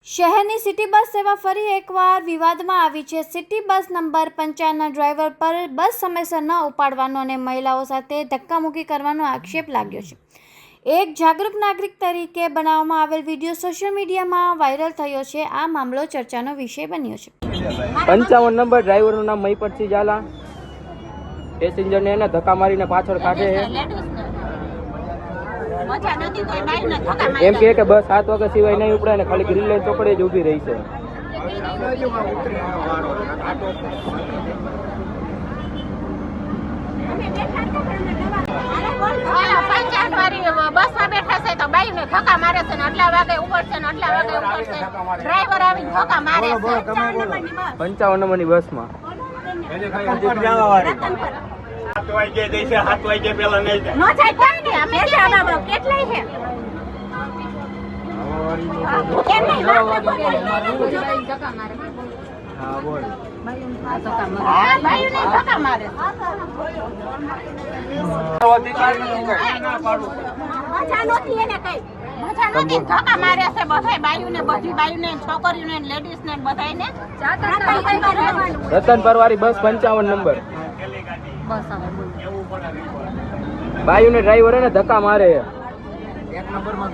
શહેરની city bus સેવા ફરી એકવાર વિવાદમાં આવી છે। સિટી બસ નંબર 55ના ડ્રાઈવર પર બસ સમયસર ન ઉપાડવાનો અને મહિલાઓ સાથે ધક્કામુક્કી કરવાનો આક્ષેપ લાગ્યો છે। એક જાગૃત નાગરિક તરીકે બનાવવામાં આવેલ વિડીયો સોશિયલ મીડિયામાં વાયરલ થયો છે। આ મામલો ચર્ચાનો વિષય બન્યો છે। 55 નંબર ડ્રાઈવરનું નામ મહીપતસિંહ ઝાલા પેસેન્જરને એને ધક્કા મારીને પાછળ કાઢે છે। એમ કે બસ 7 વાગ્યા સિવાય નહીં ઉપડે ને ખાલી ગ્રીન લાઈન ચોકડે જ ઊભી રહી છે। બસમાં બેઠા છે તો બાઈને ધક્કા મારે છે ને આટલા વાગે ઉપડશે ને આટલા વાગે ઉપડશે ડ્રાઈવર આવીને ધક્કા મારે છે। 55 નંબરની બસમાં 7 વાગે જઈશે 7 વાગે પેલા નહીં જાય નો જાય કોઈ નહીં અમે ક્યાં બાબા કેટલાય છે કેમ નહીં ધક્કા મારે હા બોલ બાઈને ધક્કા મારે મજા નથી એને કઈ મજા નથી ધક્કા મારે છે બધાય બાયુને બધી બાયુને છોકરીઓને લેડીઝને બધાયને રતન પરવારી બસ 55 નંબર બાયુને ડ્રાઈવર એને ધક્કા મારે 1 નંબરમાં